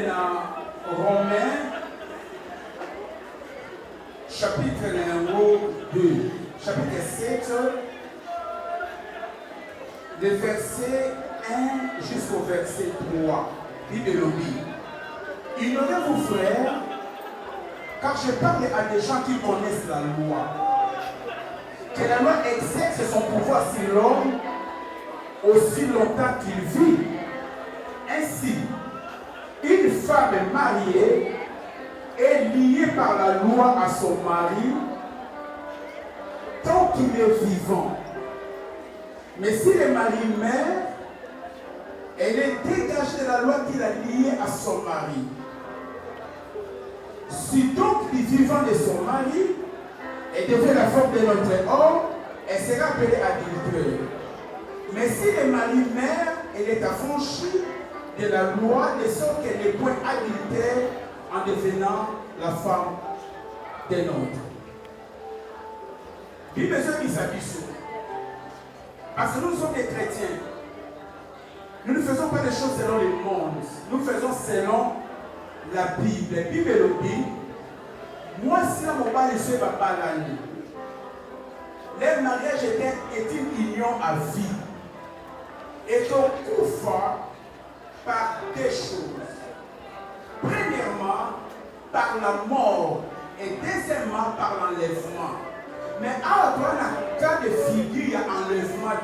dans Romains, chapitre numéro 2, chapitre 7, de verset 1 jusqu'au verset 3. Bible le dit. Ignorez-vous, frères, car je parle à des gens qui connaissent la loi, que la loi exerce son pouvoir sur l'homme aussi longtemps qu'il vit. Ainsi, une femme mariée est liée par la loi à son mari tant qu'il est vivant. Mais si le mari meurt, elle est dégagée de la loi qu'il a liée à son mari. Si donc le vivant de son mari est devenu la femme de notre homme, elle sera appelée adultère. Mais si le mari meurt, elle est affranchie de la loi, de sorte qu'elle n'est point adultère en devenant la femme d'un autre. Bible qui s'habille. Parce que nous sommes des chrétiens. Nous ne faisons pas des choses selon le monde. Nous faisons selon la Bible. La Bible le dit. Moi, si mon père est papa l'année, le mariage est une union à vie. Et donc, coufa par deux choses. Premièrement, par la mort. Et deuxièmement, par l'enlèvement. Mais à un cas de figure, il y a enlèvement.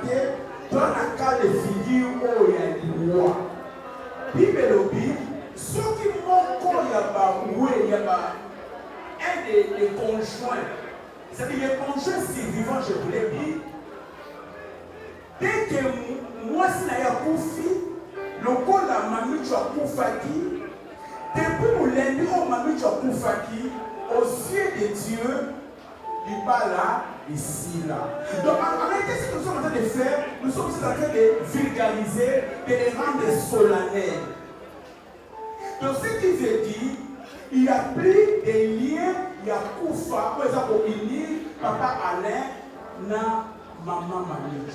Dans un cas de figure où il y a une loi. Bible le dit. Ceux qui manquent, il y a un des conjoints. C'est-à-dire les conjoints survivants, je vous l'ai dit. Dès que moi, si je suis koufi, le coup la mamie tu as koufaki, depuis mon lundi, oh mamie tu as koufaki, aux yeux de Dieu, il pas là, ici là. Donc en réalité, ce que nous sommes en train de faire, nous sommes en train de vulgariser, de les rendre solennels. Donc ce qui veut dire, il y a plus de liens, il y a koufa, par exemple, pour unir papa Alain, na maman mamie.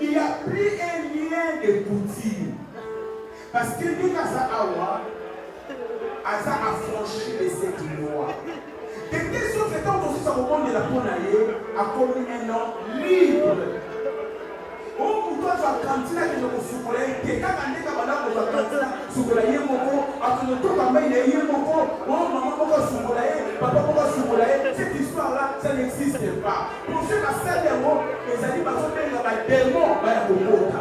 Il n'y a plus un lien de coutume. Parce que lui, Asa Awa, Asa a franchi de cette loi. De telle sorte que quand on se moment de la Ponaye, a commis un homme libre. Oh, pour toi, tu vas cantina que je me souffrais. Et quand on est là, tu vas cantina, souffrais, moko, après le tour, il y a moko, oh, maman, moko, souffrais, papa, moko, souffrais. Cette histoire-là, ça n'existe pas. Pour ceux qui savent les mots, les amis, parce que les démons, ils vont y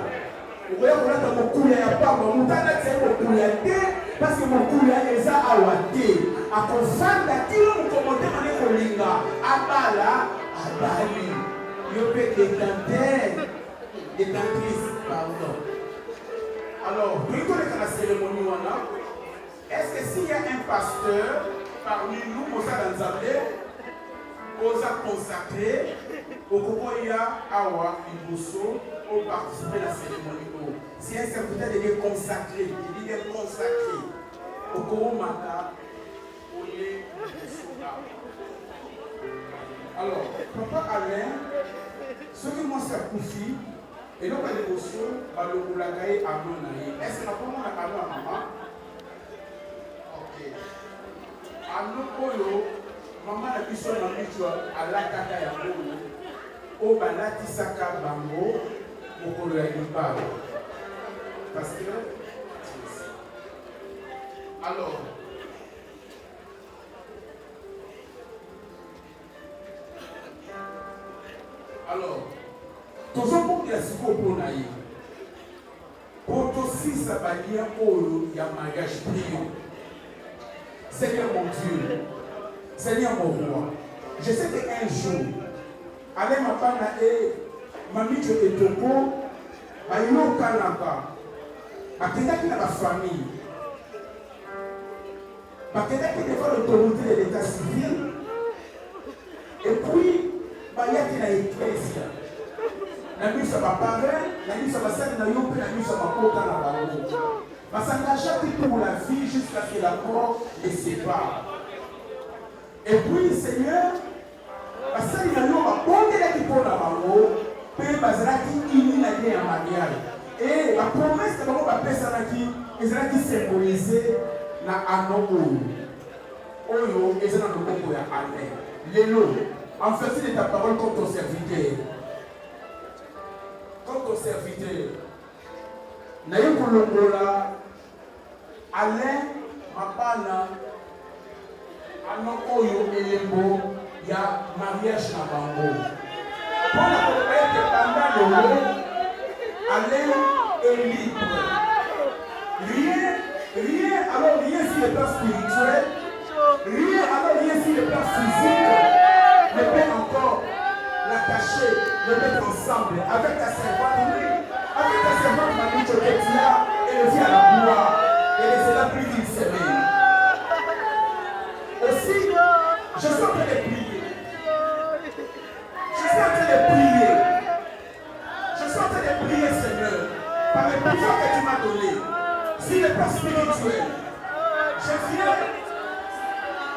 vous voyez, on a mon couille à part, mon tana, c'est mon couille à terre, parce que mon couille à eza à water. À confondre, qui l'on commenté, on est colinga, à bala, à bali. Il peut être des dentistes, pardon. Alors, pour la cérémonie, est-ce que s'il y a un pasteur parmi nous, pour ça dans Zambé, aux a consacré, au Kokoya, Awa, Ibuso, pour participer à la cérémonie. Si un serviteur de consacré, il dit de consacré, au Koromata, au lait de Soda. Alors, papa Alain, ce qui m'a servi, et donc à l'émotion, à l'Okulagaï à Monaï. Est-ce que la première a parlé à maman? Ok. À l'Okolo, maman a dit son ami, tu as la kaka ya Kolo. Au Balati Saka Bango, au Kolo ya Ibaro. Parce que. Alors. Toujours pour qu'il y ait ce qu'on peut naïr. Pour aussi ça va dire qu'il y a mariage prié. Seigneur mon Dieu, Seigneur mon roi, je sais qu'un jour, avec ma femme et ma mère et Toko, il y a un canapa. Il y a la famille. Il y a l'autorité de l'état civil. Et puis, il y a l'église. La nuit, ça va paraître, la nuit, ça va s'être, la nuit, ça va porter la barreau. Parce qu'on a chaque pour la vie jusqu'à ce que la mort les sépare. Et puis, Seigneur, parce que nous avons porté la vie pour la barreau, puis, parce qu'il y a une mariage. Et la promesse que nous avons fait, c'est ezala qui symbolisait na ano oyo ezala na loboko ya Alain. Lelo, en vertu de ta parole comme ton serviteur. Comme ton serviteur. Naye kolongola Alain mabana ano oyo elembo ya mariage na bango. Pour la propriété pendant le mot, Alain est libre. Rien sur le plan spirituel, rien sur le plan physique ne peut encore l'attacher, le mettre ensemble avec ta servante, oui. Avec ta servante, Marie Choketia, elle vient à la gloire. Elle est là plus d'une semaine. Aussi, je suis en train de prier. Je suis en train de prier. Je suis en train de prier, Seigneur, par le pouvoir que tu m'as donné. Si le plan spirituel, je viens,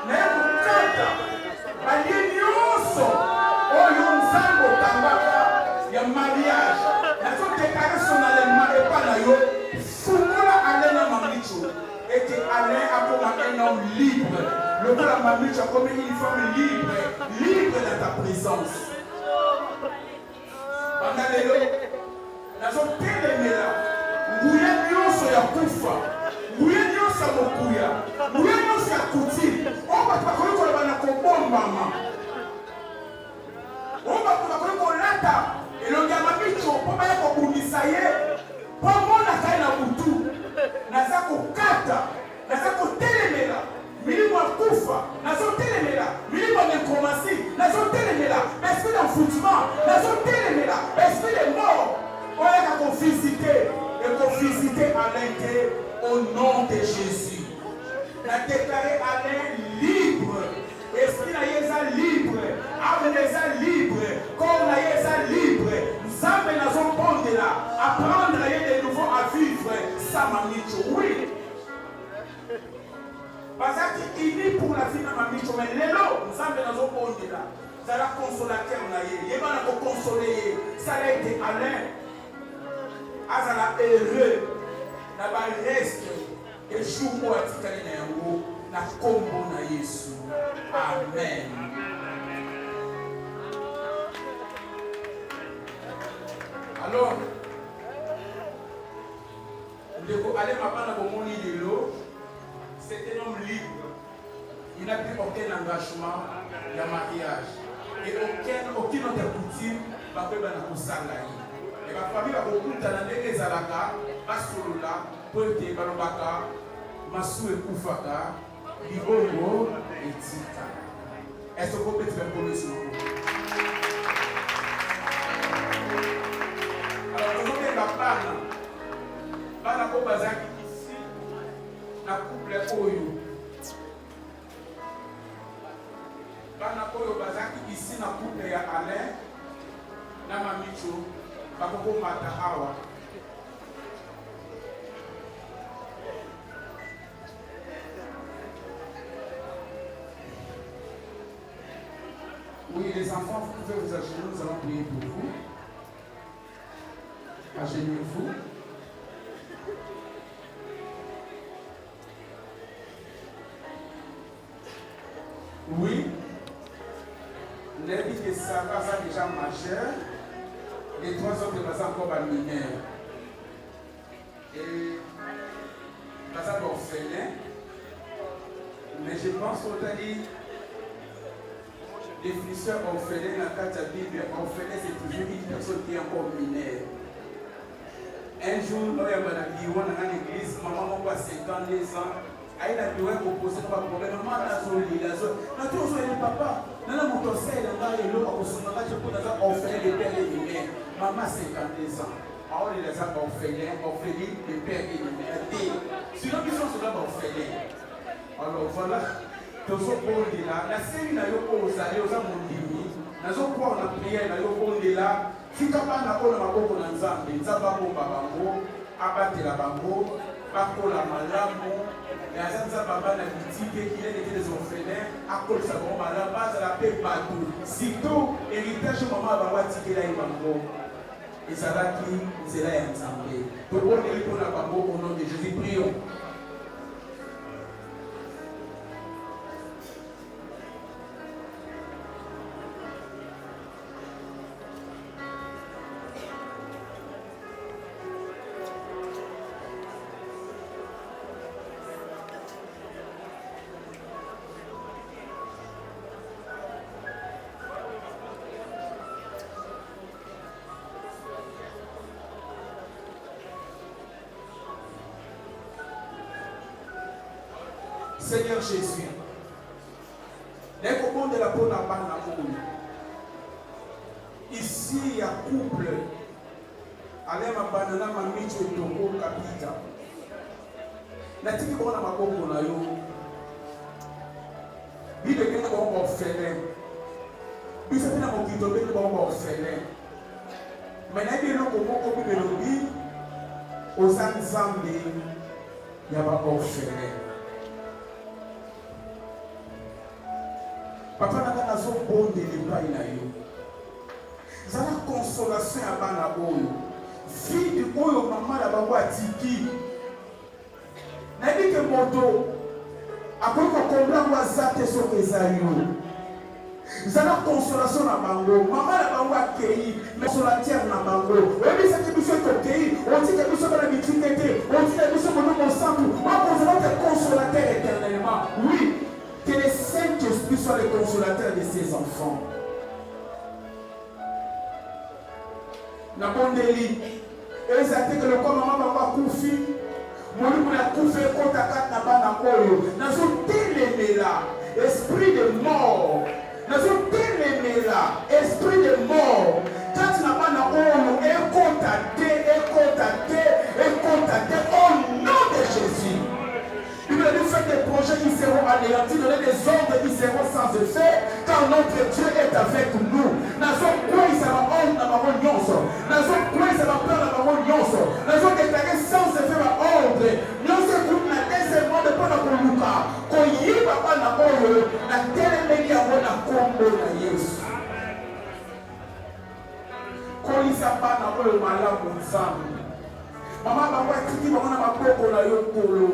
mais mon cœur, ma lignoso, oh yonzango tambaka, ya mariage, la toute déclaration allègement et pas la yo, fumula alena mamicho, et que Alain a comme un homme libre, le coup la mamicho a comme une femme libre dans ta présence. Pendant les lots, la zone téléméla. Nguya nyonso ya kufa, nguya nyonso ya mokuya, nguya nyonso ya kuti, oba tukakoli koloba na kobombama, oba tukakoli kolata elongi ya mamicho po baya kobundisa ye, po mona kai na butu, naza kokata, naza kotelemela, milimo ya kufa, nazo telemela, milimo ya nécromancie, nazo telemela, esprit d'enfouissement, nazo telemela, esprit de mort, oya ka visiter. Et pour visiter Alain au nom de Jésus. La déclarer Alain libre. Esprit na libre. Âme na libre. Corps na libre. Nous avons bon de là. Apprendre de nouveau à vivre sans mamicho. Oui. Parce qu'il est pour la vie de mamicho. Mais l'élo, nous avons bon de là. Ça la consolateur na ye. Il va la consoler. Ça a été Alain. Azala heureux na ba reste et jour où atikali na yango na kombo na Yesu. Amen. Alors ndeko ale mapana bomoni lelo, c'est un homme libre. Il n'a plus aucun engagement de mariage et aucune autre coutume va faire na kusala. Et ma famille va beaucoup de ezalaka basolola po ete balobaka masu ekufaka libongo etika. Est-ce que vous pouvez faire pour sur vous? Alors nous avons bana ko bazaki ici na couple oyo. Bana oyo bazaki ici na couple ya Alain na mamicho. Oui, les enfants, vous pouvez vous agenouiller, nous allons prier pour vous. Agenouillez-vous. Oui, les vies que ça va déjà majeur. Les trois autres passent encore par mineurs. Et passent par orphelin. Mais je pense qu'on a dit définition orphelin dans la Bible. Orphelin, c'est toujours une personne qui est encore mineure. Un jour, nous avons dans l'église, maman a 52 ans. Elle a dû proposer un problème. Maman a dit, papa, nous avons conseil dans l'eau, orphelin de père et de mère. Maman 52 ans. Alors il les a orphelins, orphelines de père et de mère. Sinon, ils sont souvent orphelins. Alors voilà, nous sommes là. La série n'a pas osé, aux amondini. Nous sommes pour la prière, nous sommes là. Si tu n'as pas de maboko na nzambe, nzamba bomba bango, abatela bango, bakola malamu, et à ça baba na bitike qui est des orphelins, à cause de bon malamu, base la paix partout. Sitôt héritage maman baba tike la bango. ezalaki nzela ya Nzambe. Tobondeli mpona bango au nom de Jésus. Prions. Seigneur Jésus, les commandes de la peau n'a pas ici, il y a couple. Allez, ma banana, ma miche, et ton capita. La tiki bon à ma coco na yo. Bible que nous avons orphelin. Bible que nous avons quitté, nous avons orphelin. Mais n'a pas eu le comment comme mélodie. Aux Nzambe, il y a pas orphelin. Papa n'a pas besoin de l'épaille na yo. Ça la consolation à bana oyo. Fille de oyo maman la bango atiki. Na dit que moto après ko kombla wa zate so kezayo. Ça la consolation na bango. Maman la bango akei, mais consolateur na bango. Oyebi ça que biso ko kei, on dit que biso bana bitikete, on dit que biso mono mon sang, on consolateur consolateur éternellement. Oui. Que le Saint-Esprit soit le consolateur de ses enfants. Na bondeli, ezate que le corps maman va koufi, mon livre la koufi kontakat na bana oyo. Na zo telemela, esprit de mort. Na zo telemela, esprit de mort. Quand na bana oyo, écoute au nom de Jésus. Il veut nous faire des projets qui seront anéantis, donner des ordres qui seront sans effet, car notre Dieu est avec nous. Nous sommes quoi, il sera honte dans ma nyonso. Nous sommes quoi, il sera peur dans ma nyonso. Nous sommes déclarés sans effet à ordre. Nous sommes la deuxième de pas la coluca. Qu'on y va pas la ordre, la telle média na combo na Yesu. Qu'on y sa pas na ordre malamu nzambe. Maman ba kwa tiki ba na maboko na yo polo.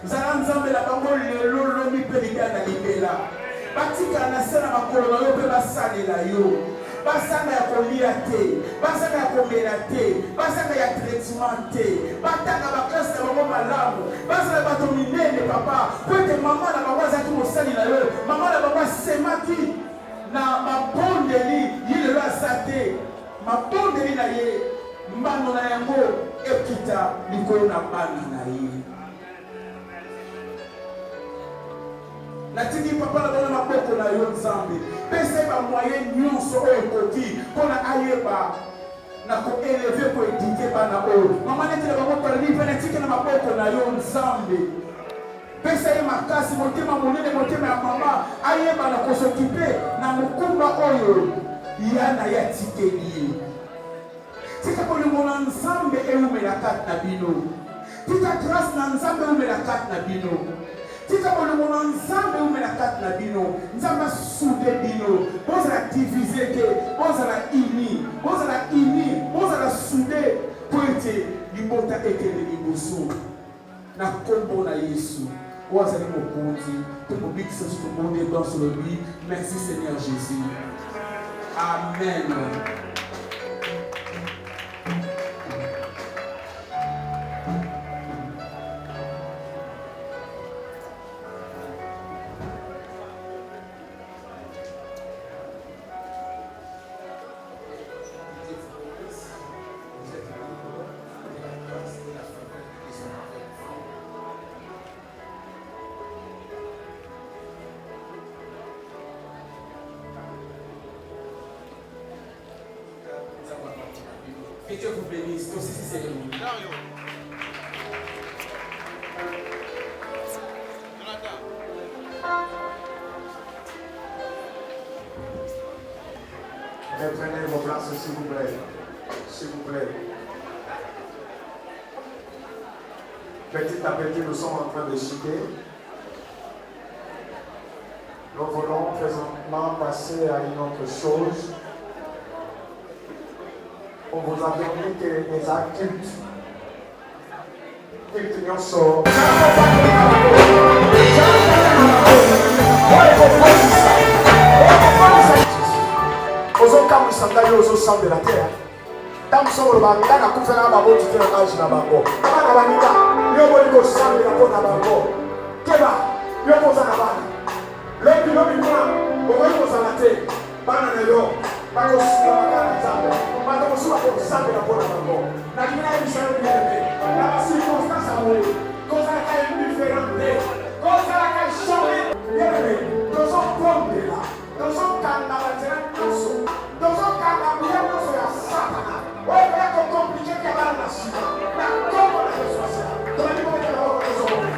Zala nzambe la bango lelo lomi pelika na libela. Batika na sena makolo na yo pe basalela yo. Basanga ya kolia te, basanga ya komela te, basanga ya traitement te. Batanga ba classe na bango malamu. Basanga bato minene papa. Kwete mama na bango azaki mosali na yo. Mama na bango semaki na mabondeli yilelo asate. Mabondeli na ye. Mbano na yango ekita likolo na bana na ye. Natiki papa na bana maboko na yo nzambe. Pese ba moyen nyonso oyo koki pona ayeba na ko élever ko éduquer bana oyo. Mama neti na bango parli pe natiki na maboko na yo nzambe. Pese ye makasi motema monene motema ya mama ayeba na ko s'occuper na mukumba oyo yana ya tikeli. Tika ko limona nzambe eumela kat na bino. Tika grâce na nzambe eumela kat na bino. Tika bolomona nzambe umela kat na bino, nzambe soude bino, bozala diviser ke, bozala ini, bozala soude po ete libota ekele liboso na kombo na Yesu. Ozali mokonzi, tumobikisa tumonde dans sur lui. Merci Seigneur Jésus. Amen. Que Dieu vous bénisse. Aussi, c'est le monde. Prenez vos places, s'il vous plaît. S'il vous plaît. Petit à petit, nous sommes en train de chuter. Nous voulons présentement passer à une autre chose. On vous a donné que les adultes. Culte nyonso. Ozokamwisa ngai ozosambela te. Ntango sokoloba nga nakufela na bango tute na age na bango. Bana baninga yo boli kosambela mpo na bango. Keba yo koza na bana. Lobi kuna okoki kozala te. Bana na yo bakosula makala na nzambe. Bato mosusu bakosambela mpo na bango. Nakina yebisa yo bien-aimé. Na bacirconstance amoye kozalaka indifférente kozalaka jamais bien-aimé tozopondela tozokanga banzela nyonso tozokanga mbia nyonso ya satana oyo koya kokomplike ke bana na nsima na kombo na yesu asila tobandi koketela oko tozomona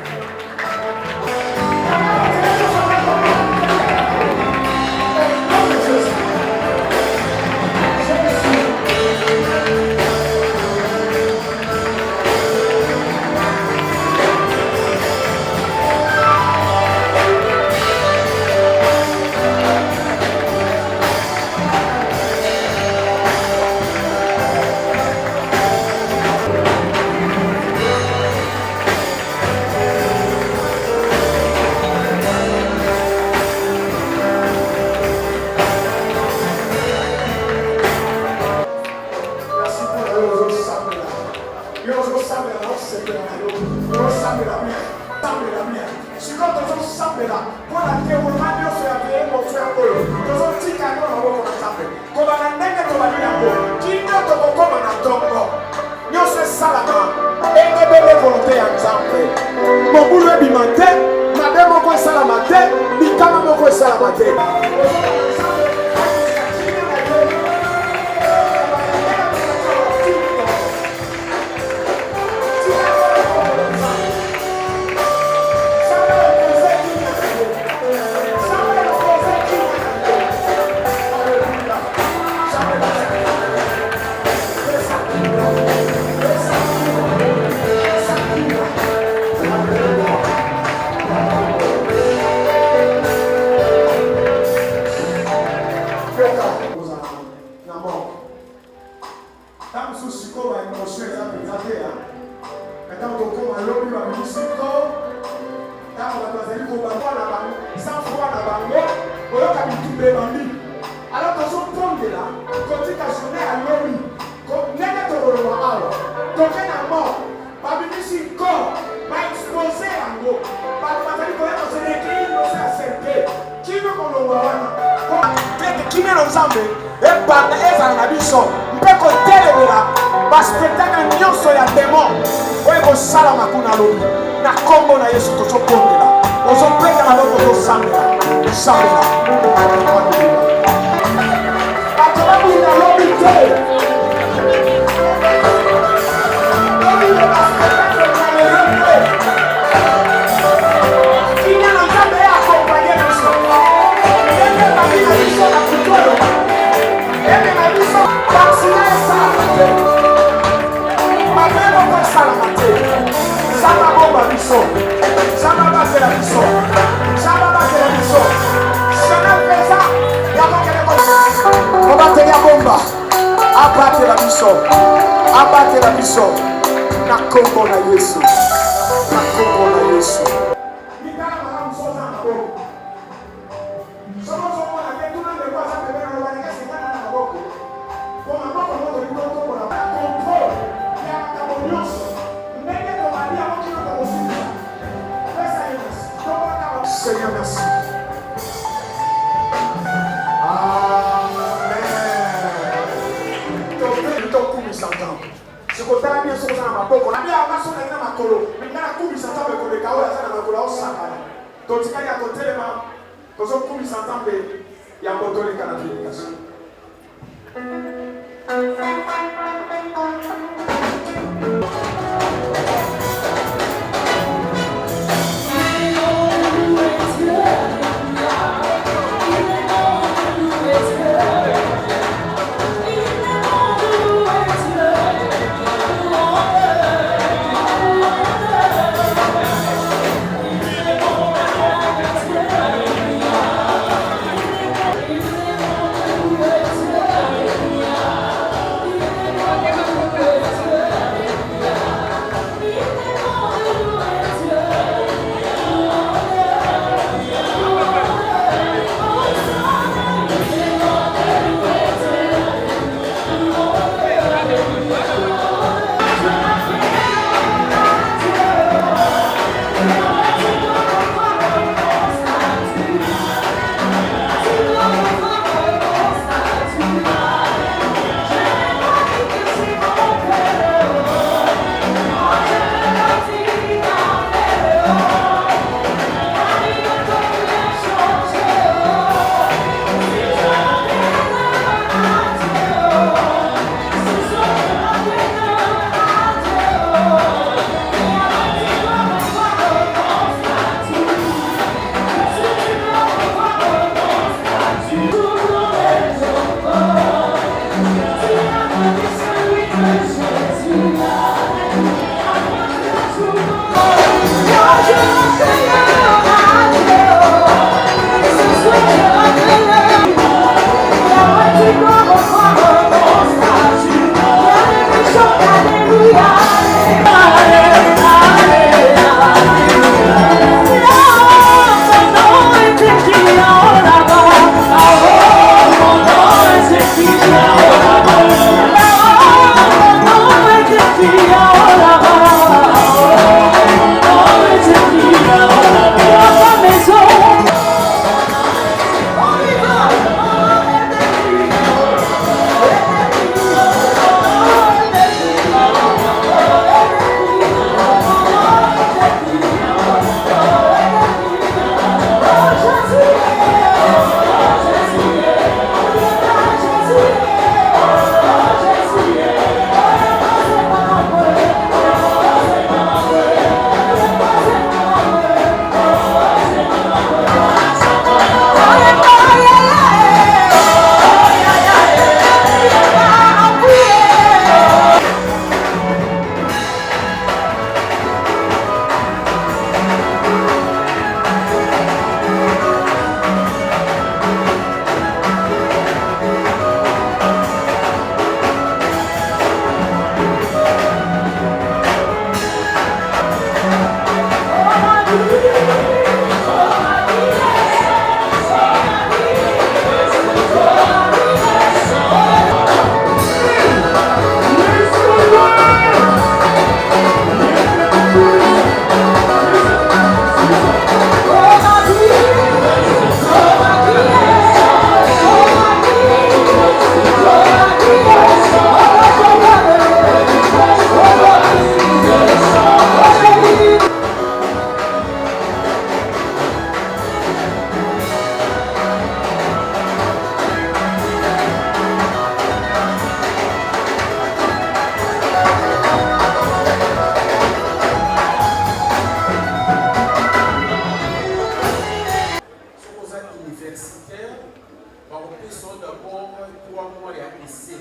baopesa d'abord 3 mois ya essai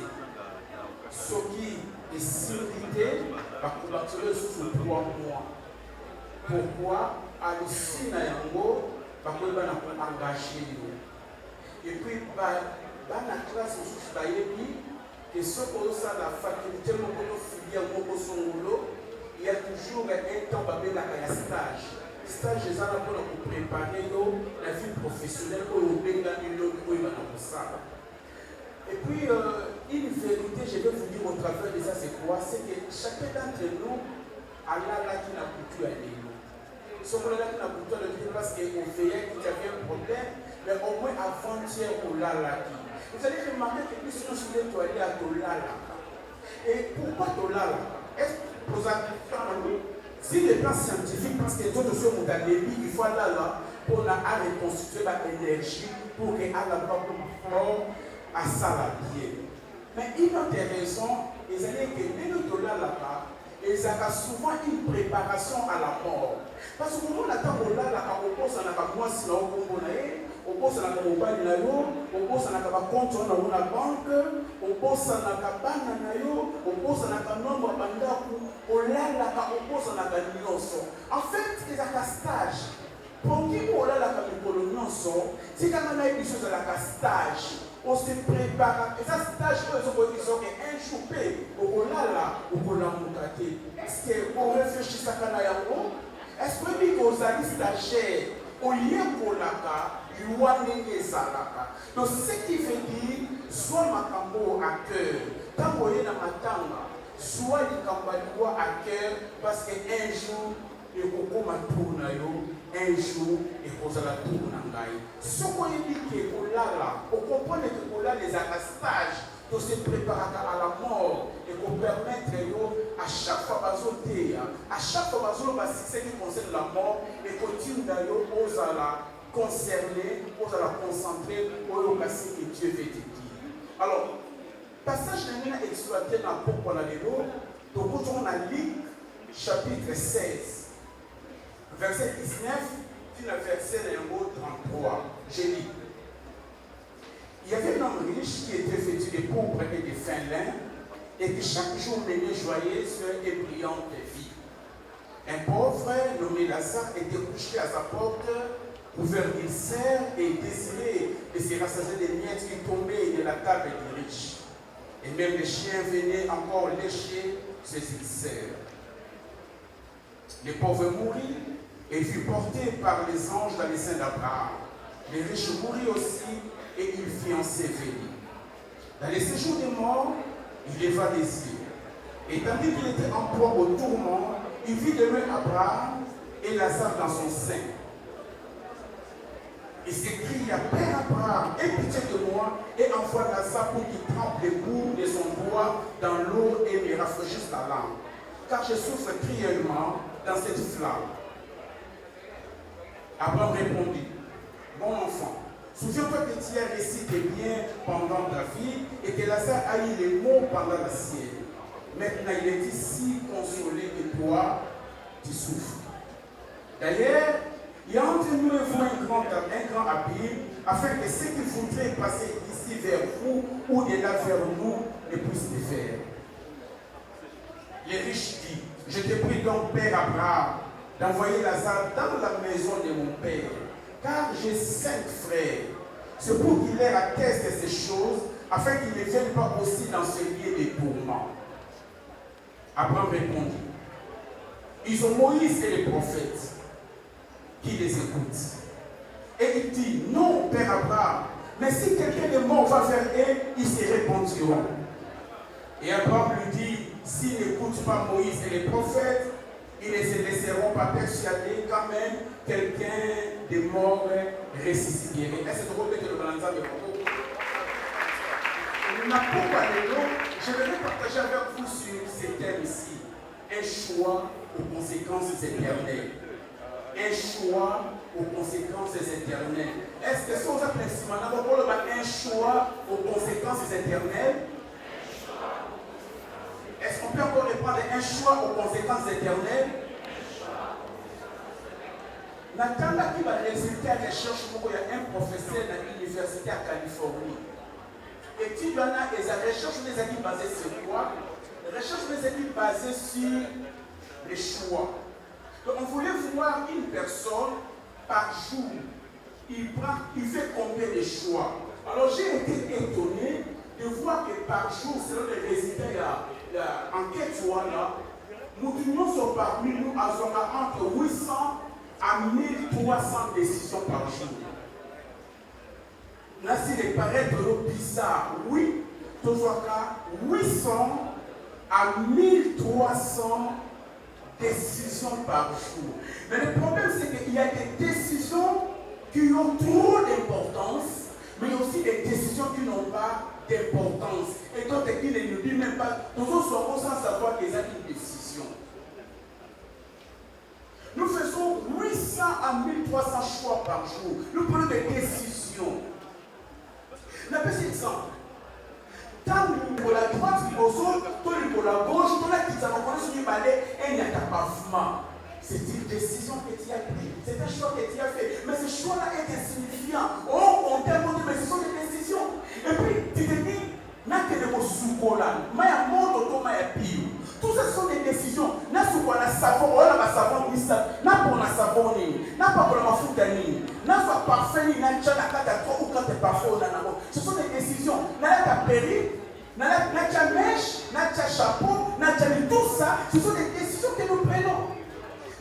soki esili te bakobatela lisusu 3 mois. Pourquoi alisina yango bakoyeba na koengage yo. Et puis bana classe mosusu bayebi ke soki ozosala faculté moko to filière moko songolo, il y a toujours un temps babengaka ya stage. Stage ezala mpona koprépare yo la vie professionnelle oyo obengami lobi oyeba na kosala. Et puis une vérité, je vais vous dire au travers de ça, c'est quoi? C'est que chacun d'entre nous a l'alalaki na couture à l'élo. Si on a l'alalaki na couture à l'élo, parce qu'on veillait qu'il y avait un problème, mais au moins avant-hier au lalaki. Vous allez remarquer que plus on se dit aller à Tolalaka. Et pourquoi Tolalaka? Est-ce que vous avez si les plans scientifiques, parce que les autres sont dans les billes, il faut aller là pour reconstituer l'énergie pour qu'elle ait la forme à ça bien. Mais une autre raison, ils allaient que les autres là-bas, ils avaient souvent une préparation à la mort. Parce que nous, on attend là, on pose à la moi, sinon on pose à la mobile, on pose à la compte dans la banque, on pose à la banane, on pose à la nombre de bandaku, on pose à la nyonso. En fait, ils ont un stage. Pour qui on a la nyonso, c'est quand on a une chose à la stage. On se prépare. Et ça, stage, ils sont un choupé. On a là, on a monté. Est-ce qu'on réfléchit à ça? Est-ce que vous avez stagiaire au lieu pour la donc ce qui veut dire soit ma cambo à cœur, quand vous êtes dans ma tanga, soit les cambo à cœur parce qu'un jour et au ma tourne un jour et vous allez la tourne. Ce qu'on dit que vous là, vous comprenez que vous là les stage de se préparer à la mort et pour permettre à chaque fois à chaque fois ce qui concerne la mort et continue d'ailleurs aux ala concerner, aux ala concentrer au passé que Dieu veut te dire. Alors, passage de a exploité dans le peuple de l'eau, donc on a Luc chapitre 16, verset 19, puis le verset 33. J'ai lu. Il y avait un homme riche qui était vêtu de pourpre et de fin lin et qui chaque jour menait joyeuse et brillante vie. Un pauvre nommé Lazare était couché à sa porte, couvert d'ulcères et désiré de se rassasier des miettes qui tombaient de la table du riche. Et même les chiens venaient encore lécher ses ulcères. Le pauvre mourit et fut porté par les anges dans les seins d'Abraham. Le riche mourit aussi et il fit ensevelir. Dans les séjours des morts, il leva les yeux. Et tandis qu'il était en proie au tourment, il vit de loin Abraham et Lazare dans son sein. Il s'écria, Père Abraham, aie pitié de moi et envoie Lazare pour qu'il trempe les bouts de son doigt dans l'eau et me rafraîchisse la langue. Car je souffre cruellement dans cette flamme. Abraham répondit, mon enfant, souviens-toi que tu as récité bien pendant ta vie et que Lazare a eu les mots pendant la sienne. Maintenant, il est ici consolé que toi, tu souffres. D'ailleurs, il y a entre nous et vous un grand abîme, afin que ceux qui voudraient passer d'ici vers vous ou de là vers nous ne puissent le faire. Le riche dit, je te prie donc, Père Abraham, d'envoyer Lazare dans la maison de mon Père, car j'ai 5 frères. C'est pour qu'il leur atteste ces choses, afin qu'ils ne viennent pas aussi dans ce lieu de tourment. Abraham répondit, ils ont Moïse et les prophètes qui les écoutent. Et il dit, non, Père Abraham, mais si quelqu'un de mort va vers eux, ils se repentiront. Et Abraham lui dit, s'ils n'écoutent pas Moïse et les prophètes, ils ne se laisseront pas persuader quand même quelqu'un de mort ressusciterait. Est-ce que vous pouvez le balancer de votre je vais partager avec vous sur ces thèmes ici. Un choix aux conséquences éternelles. Un choix aux conséquences éternelles. Est-ce que ça vous a un choix aux conséquences éternelles? Est-ce qu'on peut encore répondre un choix aux conséquences éternelles? Natanda qui va résulter à recherche pour un professeur dans l'université à Californie. Et tu dois avoir des recherches basées sur quoi? Les recherches basées sur les choix. Donc on voulait voir une personne par jour. Il fait combien de choix? Alors j'ai été étonné de voir que par jour, selon les résultats de l'enquête, nous sommes parmi nous à entre 800 à 1300 décisions par jour. Là, c'est les paraître bizarre. Oui, toujours 800 à 1300 décisions par jour. Mais le problème, c'est qu'il y a des décisions qui ont trop d'importance, mais il y a aussi des décisions qui n'ont pas d'importance. Et d'autres qui ne nous disent même pas, nous sommes sans savoir qu'ils ont une décision. Nous faisons 800 à 1300 choix par jour. Nous prenons des décisions. La petit exemple. Quand nous pour la droite, pour la gauche, pour la petite, on balai et il n'y a pas pavement. C'est une décision que tu as prise. C'est un choix que tu as fait. Mais ce choix-là est insignifiant. Oh, on t'a montré, mais ce sont des décisions. Et puis, tu te dis, n'a que de soukola, maya moto, maya pio. Tout ça sont des décisions. N'a soukola savon, on a savon, n'a pour la savon, n'a pas pour la mafuta, n'a pas parfait, n'a pas kata toi ou quand tu es parfait. Ce sont des décisions. N'a pas péri, n'a pas mèche, n'a pas chapeau, n'a pas tout ça. Ce sont des décisions que nous prenons.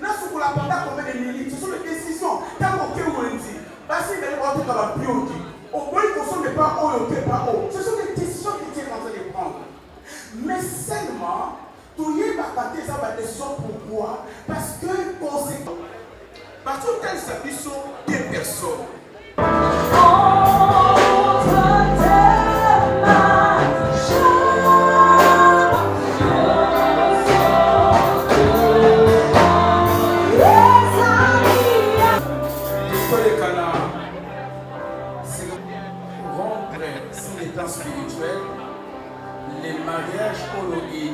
N'a pas pendant combien de minutes. Ce sont des décisions. Quand on dit, parce qu'il y a des gens qui ont bio. Au moins, ils ne consomment pas haut et pas haut. Ce sont des décisions que tu es en train de prendre. Mais seulement, tu y vas des décisions. Pourquoi? Parce que, conséquent, parce que tel s'appuie sur des personnes. Spirituel, les mariages